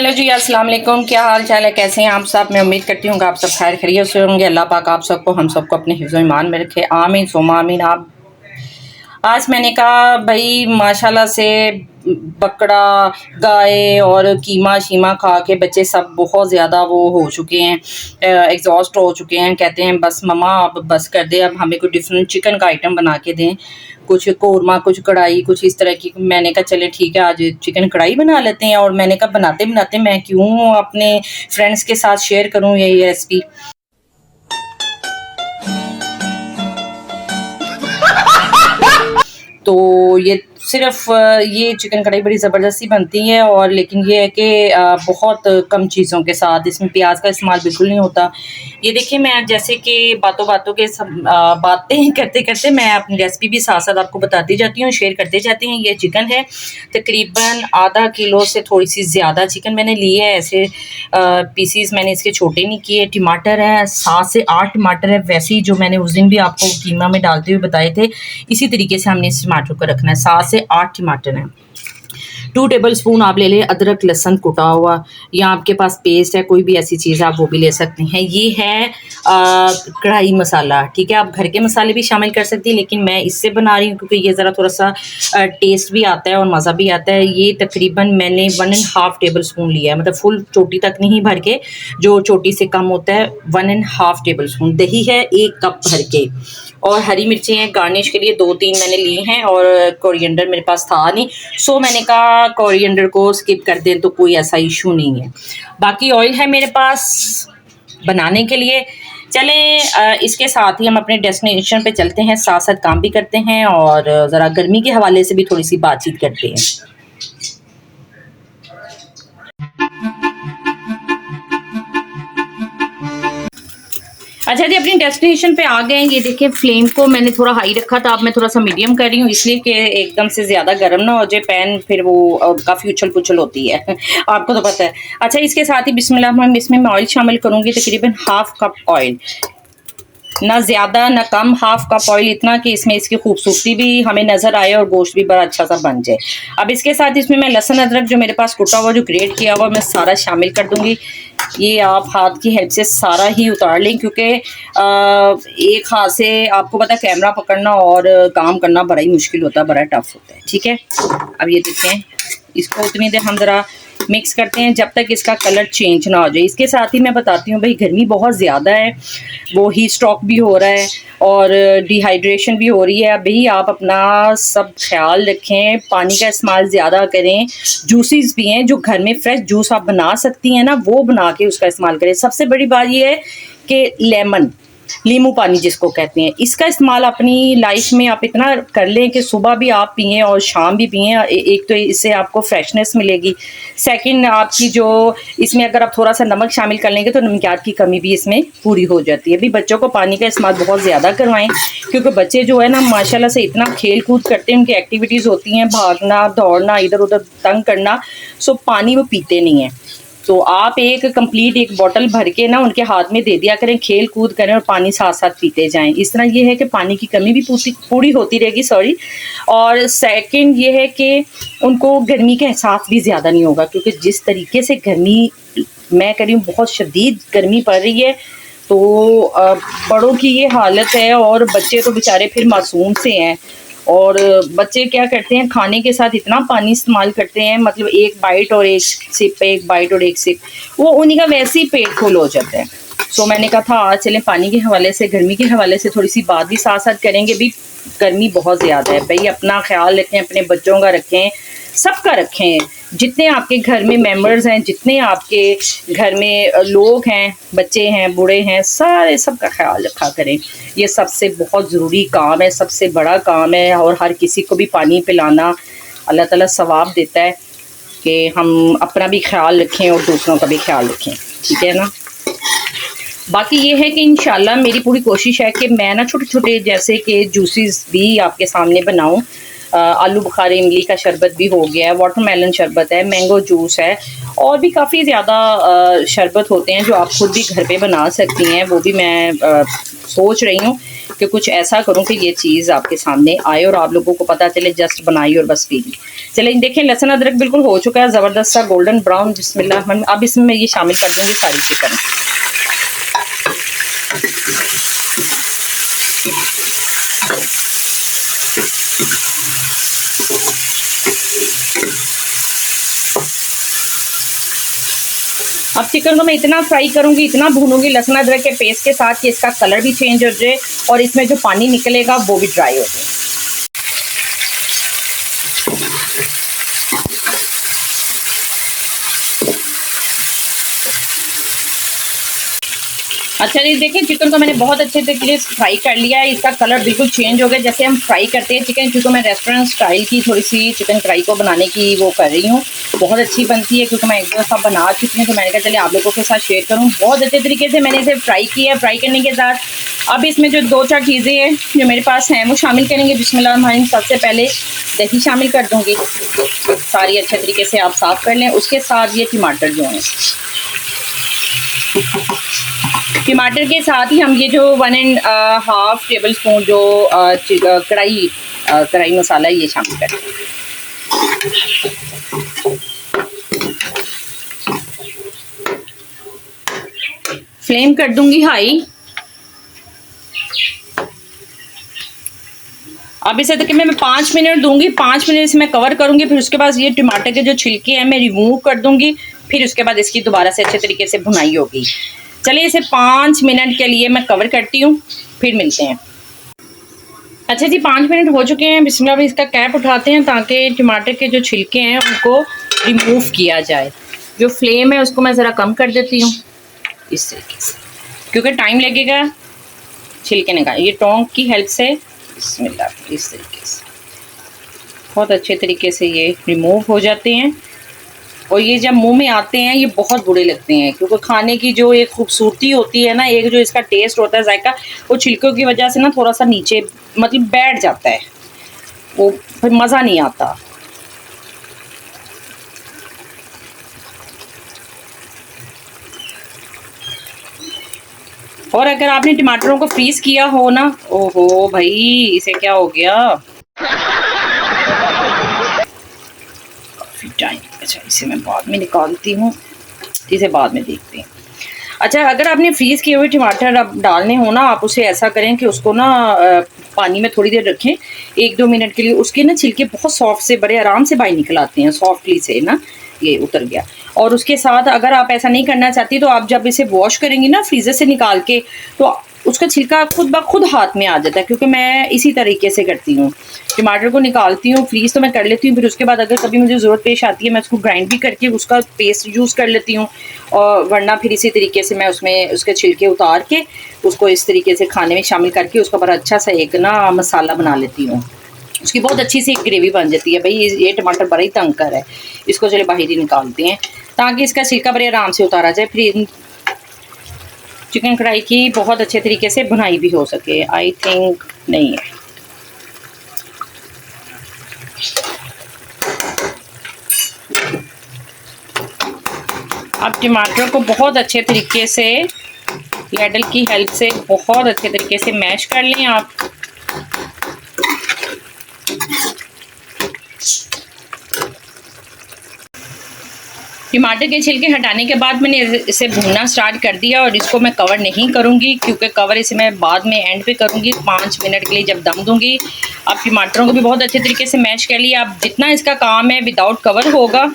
Hello जी, अस्सलाम वालेकुम। क्या हाल चाल है, कैसे हैं आप सब। मैं उम्मीद करती हूँ कि आप सब खैर खैरियत से होंगे। अल्लाह पाक आप सबको हम सबको अपने हिफ्ज़ ईमान में रखे, आमीन सुम्मा आमीन। आप आज मैंने कहा भाई माशाल्लाह से बकरा गाय और कीमा शीमा खा के बच्चे सब बहुत ज़्यादा वो हो चुके हैं, एग्जॉस्ट हो चुके हैं। कहते हैं बस मम्मा अब बस कर दे, अब हमें कोई डिफरेंट चिकन का आइटम बना के दें, कुछ कौरमा, कुछ कढ़ाई, कुछ इस तरह की। मैंने कहा चले ठीक है, आज चिकन कढ़ाई बना लेते हैं। और मैंने कहा बनाते बनाते मैं क्यों अपने फ्रेंड्स के साथ शेयर करूं ये रेसिपी। तो ये सिर्फ ये चिकन कढ़ाई बड़ी ज़बरदस्ती बनती है, और लेकिन ये है कि बहुत कम चीज़ों के साथ, इसमें प्याज का इस्तेमाल बिल्कुल नहीं होता। ये देखिए, मैं जैसे कि बातों बातों के सब बातें करते करते मैं अपनी रेसिपी भी साथ साथ आपको बताती जाती हूँ, शेयर करते जाती हूँ। ये चिकन है तकरीबन आधा किलो से थोड़ी सी ज़्यादा चिकन मैंने ली है। ऐसे पीसीस मैंने इसके छोटे नहीं किए। टमाटर है 7 से 8 टमाटर है, वैसे ही जो मैंने उस दिन भी आपको कीमा में डालते हुए बताए थे, इसी तरीके से हमने इस टमाटर को रखना है। 7 से 8 टमाटर हैं। 2 टेबल स्पून आप ले लें अदरक लहसुन कुटा हुआ, या आपके पास पेस्ट है कोई भी ऐसी चीज़ आप वो भी ले सकते हैं। ये है कढ़ाई मसाला, ठीक है। आप घर के मसाले भी शामिल कर सकती हैं, लेकिन मैं इससे बना रही हूँ क्योंकि ये ज़रा थोड़ा सा टेस्ट भी आता है और मज़ा भी आता है। ये तकरीबन मैंने 1.5 टेबल स्पून लिया है, मतलब फुल चोटी तक नहीं भर के, जो चोटी से कम होता है। 1.5 टेबल स्पून दही है, 1 कप भर के। और हरी मिर्चें हैं गार्निश के लिए, 2-3 मैंने ली हैं। और कोरिएंडर मेरे पास था नहीं, सो मैंने कहा कोरिएंडर को स्किप कर दें तो कोई ऐसा इशू नहीं है। बाकी ऑयल है मेरे पास बनाने के लिए। चलें इसके साथ ही हम अपने डेस्टिनेशन पे चलते हैं, साथ साथ काम भी करते हैं और ज़रा गर्मी के हवाले से भी थोड़ी सी बातचीत करते हैं। अच्छा जी, अपनी डेस्टिनेशन पे आ गए हैं। ये देखिए, फ्लेम को मैंने थोड़ा हाई रखा था, अब मैं थोड़ा सा मीडियम कर रही हूँ, इसलिए कि एकदम से ज़्यादा गर्म ना हो जाए पैन, फिर वो काफ़ी उछल पुछल होती है आपको तो पता है। अच्छा, इसके साथ ही बिस्मिल्लाह, इसमें मैं ऑयल शामिल करूँगी, तकरीबन 1/2 कप ऑयल, ना ज़्यादा ना कम, 1/2 कप ऑयल, इतना कि इसमें इसकी खूबसूरती भी हमें नज़र आए और गोश्त भी बड़ा अच्छा सा बन जाए। अब इसके साथ इसमें मैं लहसुन अदरक जो मेरे पास कुटा हुआ, जो ग्रेट किया हुआ, मैं सारा शामिल कर दूंगी। ये आप हाथ की हेल्प से सारा ही उतार लें, क्योंकि एक हाथ से आपको पता है कैमरा पकड़ना और काम करना बड़ा ही मुश्किल होता है, बड़ा टफ होता है, ठीक है। अब ये देखें, इसको उतनी देर हम ज़रा मिक्स करते हैं जब तक इसका कलर चेंज ना हो जाए। इसके साथ ही मैं बताती हूँ भाई, गर्मी बहुत ज़्यादा है, वो हीट स्ट्रोक भी हो रहा है और डिहाइड्रेशन भी हो रही है। अभी आप अपना सब ख्याल रखें, पानी का इस्तेमाल ज़्यादा करें, जूसेस भी हैं, जो घर में फ्रेश जूस आप बना सकती हैं ना, वो बना के उसका इस्तेमाल करें। सबसे बड़ी बात ये है कि लेमन, नींबू पानी जिसको कहते हैं, इसका इस्तेमाल अपनी लाइफ में आप इतना कर लें कि सुबह भी आप पिएं और शाम भी पिएं। एक तो इससे आपको फ्रेशनेस मिलेगी, सेकंड आपकी जो इसमें अगर आप थोड़ा सा नमक शामिल कर लेंगे तो नमकियात की कमी भी इसमें पूरी हो जाती है। अभी बच्चों को पानी का इस्तेमाल बहुत ज़्यादा करवाएं, क्योंकि बच्चे जो है ना माशाल्लाह से इतना खेल कूद करते हैं, उनकी एक्टिविटीज़ होती हैं, भागना दौड़ना, इधर उधर तंग करना, सो पानी वो पीते नहीं हैं। तो आप एक कंप्लीट एक बोतल भर के ना उनके हाथ में दे दिया करें, खेल कूद करें और पानी साथ साथ पीते जाएं। इस तरह ये है कि पानी की कमी भी पूरी होती रहेगी, सॉरी। और सेकंड ये है कि उनको गर्मी का एहसास भी ज़्यादा नहीं होगा, क्योंकि जिस तरीके से गर्मी मैं कह रही हूँ, बहुत शदीद गर्मी पड़ रही है, तो बड़ों की ये हालत है और बच्चे तो बेचारे फिर मासूम से हैं। और बच्चे क्या करते हैं, खाने के साथ इतना पानी इस्तेमाल करते हैं, मतलब एक बाइट और एक सिप, एक बाइट और एक सिप, वो उन्हीं का वैसे ही पेट फुल हो जाता है। सो मैंने कहा था आज चलें पानी के हवाले से, गर्मी के हवाले से थोड़ी सी बात भी साथ साथ करेंगे। भी गर्मी बहुत ज़्यादा है भाई, अपना ख्याल रखें, अपने बच्चों का रखें, सबका रखें। जितने आपके घर में मेंबर्स हैं, जितने आपके घर में लोग हैं, बच्चे हैं, बूढ़े हैं, सारे सबका ख्याल रखा करें। ये सबसे बहुत ज़रूरी काम है, सबसे बड़ा काम है। और हर किसी को भी पानी पिलाना अल्लाह ताला सवाब देता है कि हम अपना भी ख्याल रखें और दूसरों का भी ख्याल रखें, ठीक है ना। बाकी ये है कि इंशाल्लाह मेरी पूरी कोशिश है कि मैं ना छोटे छोटे जैसे कि जूसेस भी आपके सामने बनाऊं। आलू बुखारे, इमली का शरबत भी हो गया है, वाटरमेलन शरबत है, मैंगो जूस है, और भी काफ़ी ज़्यादा शरबत होते हैं जो आप खुद भी घर पे बना सकती हैं। वो भी मैं सोच रही हूँ कि कुछ ऐसा करूँ कि ये चीज़ आपके सामने आए और आप लोगों को पता चले, जस्ट बनाई और बस पी ली। चलिए देखें, लहसुन अदरक बिल्कुल हो चुका है ज़बरदस्त सा गोल्डन ब्राउन। बिस्मिल्लाह, अब इसमें मैं ये शामिल कर दूँगी सारी चिकन। अब चिकन को मैं इतना फ्राई करूंगी, इतना भूनूंगी लहसुन अदरक के पेस्ट के साथ कि इसका कलर भी चेंज हो जाए और इसमें जो पानी निकलेगा वो भी ड्राई हो जाए। अच्छा जी, देखिए चिकन को मैंने बहुत अच्छे तरीके से फ्राई कर लिया है। इसका कलर बिल्कुल चेंज हो गया जैसे हम फ्राई करते हैं चिकन, क्योंकि मैं रेस्टोरेंट स्टाइल की थोड़ी सी चिकन कढ़ाई को बनाने की वो कर रही हूँ। बहुत अच्छी बनती है क्योंकि मैं एक दफ़ा बना चुकी हूँ, तो मैंने कहा चलिए आप लोगों के साथ शेयर करूँ। बहुत अच्छे तरीके से मैंने इसे फ्राई किया है। फ्राई करने के साथ अब इसमें जो 2-4 चीज़ें हैं जो मेरे पास हैं वो शामिल करेंगे। बिस्मिल्लाह, सबसे पहले दही शामिल कर दूँगी, सारी अच्छे तरीके से आप साफ़ कर लें। उसके साथ ये टमाटर जो हैं, टमाटर के साथ ही हम ये जो 1.5 टेबल स्पून जो कढ़ाई मसाला ये शामिल करें। फ्लेम कर दूंगी हाई। अब इसे देखिए मैं 5 मिनट दूंगी, 5 मिनट से मैं कवर करूंगी। फिर उसके बाद ये टमाटर के जो छिलके हैं मैं रिमूव कर दूंगी। फिर उसके बाद इसकी दोबारा से अच्छे तरीके से भुनाई होगी। चलिए इसे 5 मिनट के लिए मैं कवर करती हूँ, फिर मिलते हैं। अच्छा जी, 5 मिनट हो चुके हैं। बिस्मिल्लाह, भी इसका कैप उठाते हैं ताकि टमाटर के जो छिलके हैं उनको रिमूव किया जाए। जो फ्लेम है उसको मैं ज़रा कम कर देती हूँ इस तरीके से, क्योंकि टाइम लगेगा छिलके निकाल। ये टोंक की हेल्प से बिस्मिल्लाह इस तरीके से बहुत अच्छे तरीके से ये रिमूव हो जाते हैं। और ये जब मुंह में आते हैं ये बहुत बुरे लगते हैं, क्योंकि खाने की जो एक खूबसूरती होती है ना, एक जो इसका टेस्ट होता है, जायका, वो छिलकों की वजह से ना थोड़ा सा नीचे मतलब बैठ जाता है, वो फिर मज़ा नहीं आता। और अगर आपने टमाटरों को फ्रीज़ किया हो ना, ओहो भाई इसे क्या हो गया काफ़ी टाइम। अच्छा इसे मैं बाद में निकालती हूँ, इसे बाद में देखते हैं। अच्छा, अगर आपने फ्रीज़ किए हुए टमाटर अब डालने हो ना, आप उसे ऐसा करें कि उसको ना पानी में थोड़ी देर रखें 1-2 मिनट के लिए। उसके ना छिलके बहुत सॉफ्ट से बड़े आराम से बाहर निकल आते हैं, सॉफ्टली से ना ये उतर गया। और उसके साथ अगर आप ऐसा नहीं करना चाहती तो आप जब इसे वॉश करेंगी ना फ्रीज़र से निकाल के, तो उसका छिलका खुद ब खुद हाथ में आ जाता है, क्योंकि मैं इसी तरीके से करती हूँ। टमाटर को निकालती हूँ, फ्रीज़ तो मैं कर लेती हूँ, फिर उसके बाद अगर कभी मुझे ज़रूरत पेश आती है मैं उसको ग्राइंड भी करके उसका पेस्ट यूज़ कर लेती हूँ। और वरना फिर इसी तरीके से मैं उसमें उसके छिलके उतार के उसको इस तरीके से खाने में शामिल करके उसका बड़ा अच्छा सा एक ना मसाला बना लेती हूँ। उसकी बहुत अच्छी सी ग्रेवी बन जाती है। भाई ये टमाटर बड़ा ही तंग कर है, इसको चले बाहर ही निकालते हैं ताकि इसका छिलका बड़े आराम से उतारा जाए, फिर चिकन कढ़ाई की बहुत अच्छे तरीके से भुनाई भी हो सके। आई थिंक नहीं है। अब टमाटर को बहुत अच्छे तरीके से लैडल की हेल्प से बहुत अच्छे तरीके से मैश कर लें आप। टमाटर के छिलके हटाने के बाद मैंने इसे भूनना स्टार्ट कर दिया और इसको मैं कवर नहीं करूंगी, क्योंकि कवर इसे मैं बाद में एंड पे करूंगी 5 मिनट के लिए जब दम दूंगी। अब टमाटरों को भी बहुत अच्छे तरीके से मैश कर लिया। अब जितना इसका काम है विदाउट कवर होगा।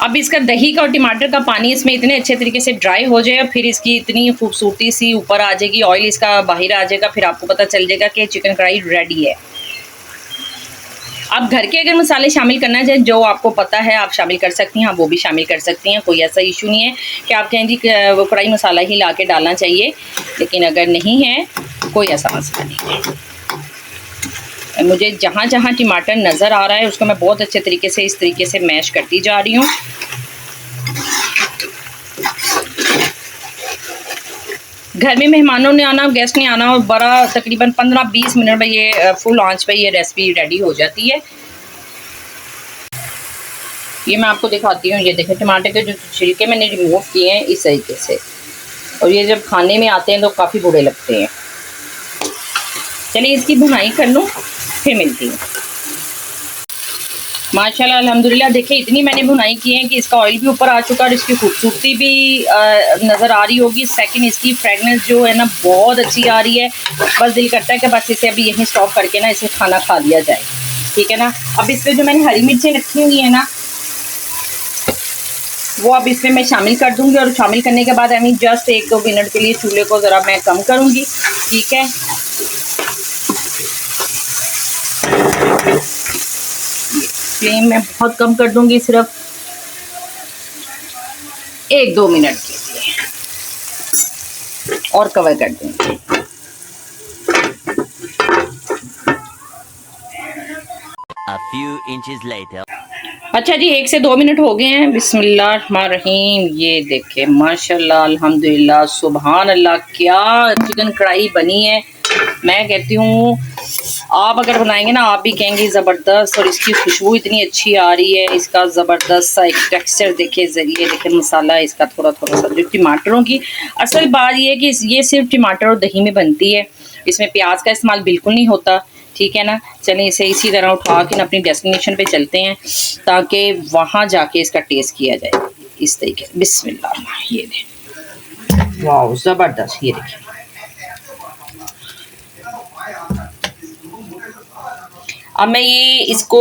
अब इसका दही का और टमाटर का पानी इसमें इतने अच्छे तरीके से ड्राई हो जाए, फिर इसकी इतनी खूबसूरती सी ऊपर आ जाएगी, ऑयल इसका बाहर आ जाएगा, फिर आपको पता चल जाएगा कि चिकन कढ़ाई रेडी है। आप घर के अगर मसाले शामिल करना चाहें जो आपको पता है आप शामिल कर सकती हैं, आप वो भी शामिल कर सकती हैं। कोई ऐसा इशू नहीं है कि आप कहें जी वो कढ़ाई मसाला ही ला के डालना चाहिए, लेकिन अगर नहीं है कोई ऐसा मसला नहीं है। मुझे जहाँ जहाँ टमाटर नज़र आ रहा है उसको मैं बहुत अच्छे तरीके से इस तरीके से मैश करती जा रही हूँ। घर में मेहमानों ने आना, गेस्ट ने आना, और बड़ा तकरीबन 15-20 मिनट में ये फुल आंच पे ये रेसिपी रेडी हो जाती है। ये मैं आपको दिखाती हूँ। ये देखें टमाटर के जो छिलके मैंने रिमूव किए हैं इस तरीके से, और ये जब खाने में आते हैं तो काफ़ी बुरे लगते हैं। चलिए इसकी भुनाई कर लूँ, फिर मिलती हूँ। माशाल्लाह अल्हम्दुलिल्लाह देखिए इतनी मैंने भुनाई की है कि इसका ऑयल भी ऊपर आ चुका है और इसकी खूबसूरती भी नज़र आ रही होगी। सेकंड इसकी फ्रेगनेंस जो है ना बहुत अच्छी आ रही है। बस दिल करता है कि बस इसे अभी यहीं स्टॉप करके ना इसे खाना खा लिया जाए, ठीक है ना। अब इसमें जो मैंने हरी मिर्चें रखी हुई है ना वो अब इसमें मैं शामिल कर दूंगी, और शामिल करने के बाद आई जस्ट 1-2 मिनट के लिए चूल्हे को ज़रा मैं कम करूँगी, ठीक है। फ्लेम मैं बहुत कम कर दूंगी, सिर्फ 1-2 मिनट के लिए, और कवर कर दूंगी। A few inches later. अच्छा जी 1 से 2 मिनट हो गए हैं। बिस्मिल्लाहिर्रहमानिर्रहीम। ये देखे माशाल्लाह अल्हम्दुलिल्लाह सुभान अल्लाह क्या चिकन कढ़ाई बनी है। मैं कहती हूँ आप अगर बनाएंगे ना आप भी कहेंगे ज़बरदस्त, और इसकी खुशबू इतनी अच्छी आ रही है, इसका ज़बरदस्त सा एक टेक्सचर देखे, ज़रिए देखे, मसाला इसका थोड़ा थोड़ा सा। जो टमाटरों की असल बात ये है कि ये सिर्फ टमाटर और दही में बनती है, इसमें प्याज का इस्तेमाल बिल्कुल नहीं होता, ठीक है ना। चलिए इसे इसी तरह उठा के अपनी डेस्टिनेशन पे चलते हैं ताकि वहाँ जाके इसका टेस्ट किया जाए इस तरीके से। बिस्मिल्लाह। ये देखें वाह ज़बरदस्त। ये देखिए अब मैं ये इसको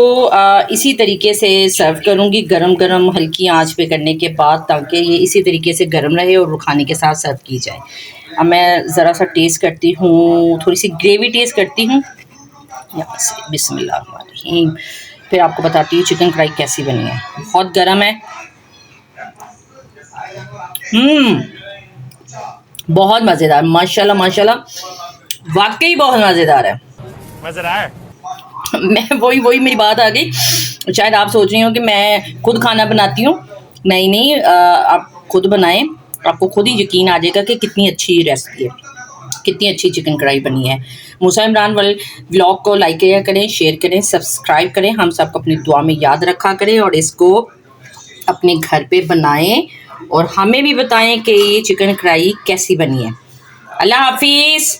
इसी तरीके से सर्व करूँगी गरम गरम हल्की आंच पे करने के बाद, ताकि ये इसी तरीके से गरम रहे और खाने के साथ सर्व की जाए। अब मैं ज़रा सा टेस्ट करती हूँ, थोड़ी सी ग्रेवी टेस्ट करती हूँ यहाँ से। बिस्मिल्लाहिर्रहमानिर्रहीम। फिर आपको बताती हूँ चिकन कढ़ाई कैसी बनी है। बहुत गर्म है। बहुत मज़ेदार, माशाल्लाह माशाल्लाह वाकई बहुत मज़ेदार है। मज़ेदार। मैं वही मेरी बात आ गई। शायद आप सोच रही हो कि मैं खुद खाना बनाती हूँ। नहीं, आप खुद बनाएं, आपको खुद ही यकीन आ जाएगा कि कितनी अच्छी रेसिपी है, कितनी अच्छी चिकन कढ़ाई बनी है। मूसा इमरान वाले व्लॉग को लाइक किया करें, शेयर करें, सब्सक्राइब करें, हम सबको अपनी दुआ में याद रखा करें, और इसको अपने घर पे बनाएं और हमें भी बताएं कि ये चिकन कढ़ाई कैसी बनी है। अल्लाह हाफिज़।